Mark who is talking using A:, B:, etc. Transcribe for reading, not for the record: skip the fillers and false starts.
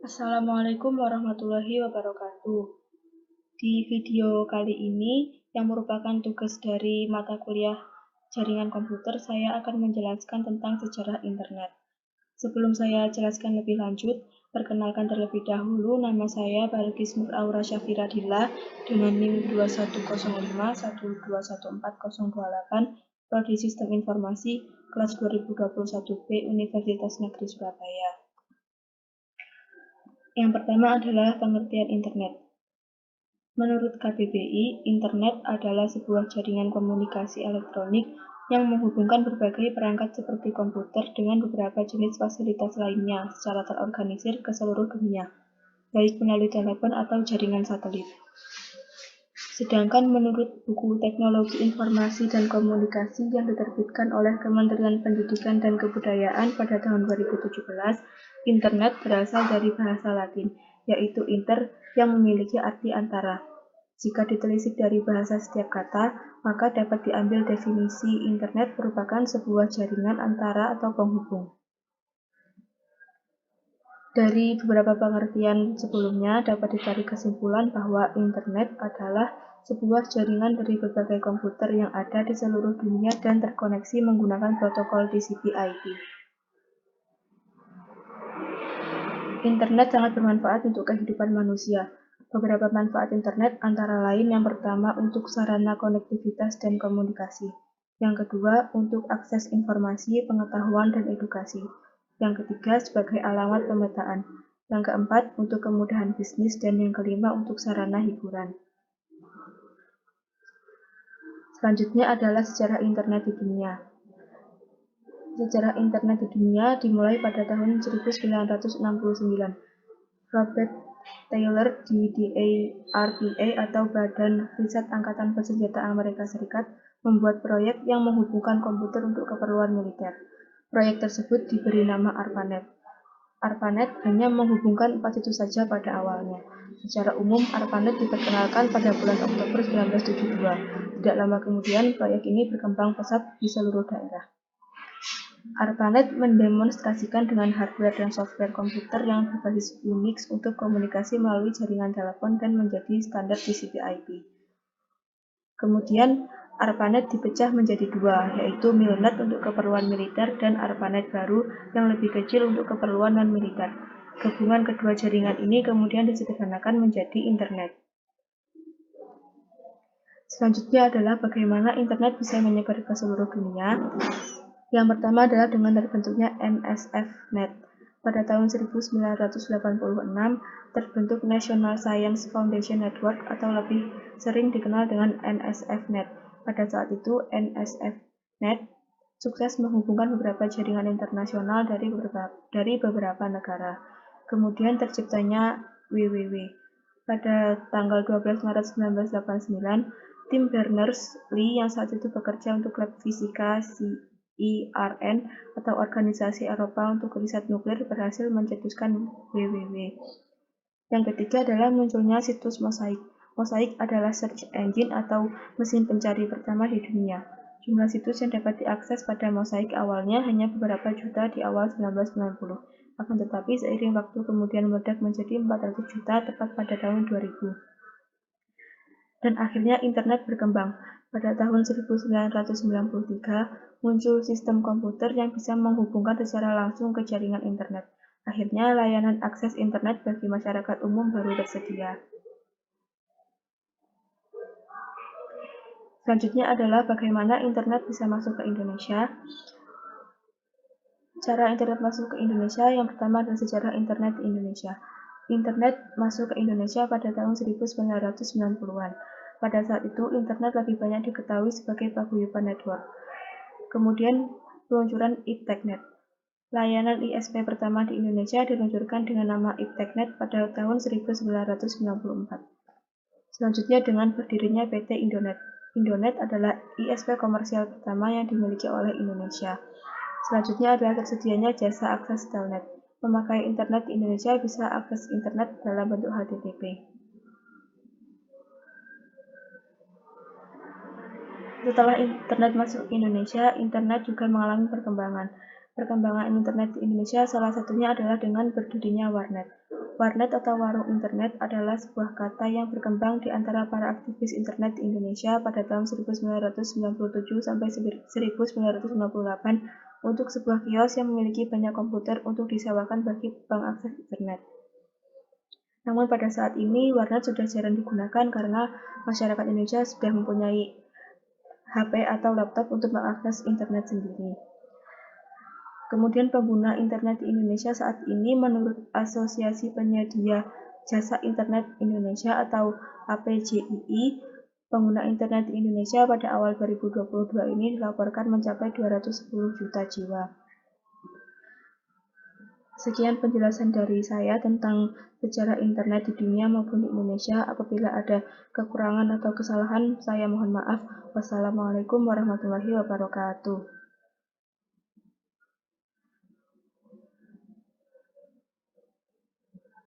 A: Assalamualaikum warahmatullahi wabarakatuh. Di video kali ini, yang merupakan tugas dari mata kuliah jaringan komputer, saya akan menjelaskan tentang sejarah internet. Sebelum saya jelaskan lebih lanjut, perkenalkan terlebih dahulu, nama saya Balkis Nur Aura Syafiradila dengan NIM 2105121408, Prodi Sistem Informasi, kelas 2021B, Universitas Negeri Surabaya. Yang pertama adalah pengertian internet. Menurut KBBI, internet adalah sebuah jaringan komunikasi elektronik yang menghubungkan berbagai perangkat seperti komputer dengan beberapa jenis fasilitas lainnya secara terorganisir ke seluruh dunia, baik melalui telepon atau jaringan satelit. Sedangkan menurut buku Teknologi Informasi dan Komunikasi yang diterbitkan oleh Kementerian Pendidikan dan Kebudayaan pada tahun 2017, internet berasal dari bahasa Latin, yaitu inter yang memiliki arti antara. Jika ditelisik dari bahasa setiap kata, maka dapat diambil definisi internet merupakan sebuah jaringan antara atau penghubung. Dari beberapa pengertian sebelumnya dapat ditarik kesimpulan bahwa internet adalah sebuah jaringan dari berbagai komputer yang ada di seluruh dunia dan terkoneksi menggunakan protokol TCP/IP. Internet sangat bermanfaat untuk kehidupan manusia. Beberapa manfaat internet antara lain yang pertama untuk sarana konektivitas dan komunikasi. Yang kedua untuk akses informasi, pengetahuan, dan edukasi. Yang ketiga sebagai alamat pemetaan. Yang keempat untuk kemudahan bisnis dan yang kelima untuk sarana hiburan. Selanjutnya adalah sejarah internet di dunia. Sejarah internet di dunia dimulai pada tahun 1969. Robert Taylor di DARPA atau Badan Riset Angkatan Bersenjata Amerika Serikat membuat proyek yang menghubungkan komputer untuk keperluan militer. Proyek tersebut diberi nama ARPANET. ARPANET hanya menghubungkan 4 situs saja pada awalnya. Secara umum, ARPANET diperkenalkan pada bulan Oktober 1972. Tidak lama kemudian, proyek ini berkembang pesat di seluruh daerah. ARPANET mendemonstrasikan dengan hardware dan software komputer yang berbasis Unix untuk komunikasi melalui jaringan telepon dan menjadi standar TCP/IP. Kemudian, ARPANET dipecah menjadi dua, yaitu MILNET untuk keperluan militer dan ARPANET baru yang lebih kecil untuk keperluan non-militer. Gabungan kedua jaringan ini kemudian disederhanakan menjadi internet. Selanjutnya adalah bagaimana internet bisa menyebar ke seluruh dunia. Yang pertama adalah dengan terbentuknya NSF-Net. Pada tahun 1986, terbentuk National Science Foundation Network atau lebih sering dikenal dengan NSF-Net. Pada saat itu, NSF-Net sukses menghubungkan beberapa jaringan internasional dari beberapa negara. Kemudian terciptanya WWW. Pada tanggal 12 Maret 1989, tim Berners-Lee yang saat itu bekerja untuk lab fisika CERN atau Organisasi Eropa untuk Riset Nuklir berhasil mencetuskan WWW. Yang ketiga adalah munculnya situs Mosaic. Mosaic adalah search engine atau mesin pencari pertama di dunia. Jumlah situs yang dapat diakses pada Mosaic awalnya hanya beberapa juta di awal 1990. Akan tetapi seiring waktu kemudian meledak menjadi 400 juta tepat pada tahun 2000. Dan akhirnya internet berkembang. Pada tahun 1993, muncul sistem komputer yang bisa menghubungkan secara langsung ke jaringan internet. Akhirnya, layanan akses internet bagi masyarakat umum baru tersedia. Selanjutnya adalah bagaimana internet bisa masuk ke Indonesia. Cara internet masuk ke Indonesia yang pertama adalah sejarah internet di Indonesia. Internet masuk ke Indonesia pada tahun 1990-an. Pada saat itu, internet lebih banyak diketahui sebagai paguyuban network. Kemudian, peluncuran IPTechNet. Layanan ISP pertama di Indonesia diluncurkan dengan nama IPTechNet pada tahun 1994. Selanjutnya dengan berdirinya PT Indonet. Indonet adalah ISP komersial pertama yang dimiliki oleh Indonesia. Selanjutnya adalah tersedianya jasa akses telnet. Memakai internet di Indonesia bisa akses internet dalam bentuk HTTP. Setelah internet masuk ke Indonesia, internet juga mengalami perkembangan. perkembangan internet di Indonesia salah satunya adalah dengan berdirinya warnet. Warnet atau warung internet adalah sebuah kata yang berkembang di antara para aktivis internet di Indonesia pada tahun 1997 sampai 1958 untuk sebuah kios yang memiliki banyak komputer untuk disewakan bagi pengakses internet. Namun pada saat ini warnet sudah jarang digunakan karena masyarakat Indonesia sudah mempunyai HP atau laptop untuk mengakses internet sendiri. Kemudian pengguna internet di Indonesia saat ini menurut Asosiasi Penyedia Jasa Internet Indonesia atau APJII, pengguna internet di Indonesia pada awal 2022 ini dilaporkan mencapai 210 juta jiwa. Sekian penjelasan dari saya tentang sejarah internet di dunia maupun di Indonesia. Apabila ada kekurangan atau kesalahan, saya mohon maaf. Wassalamualaikum warahmatullahi wabarakatuh.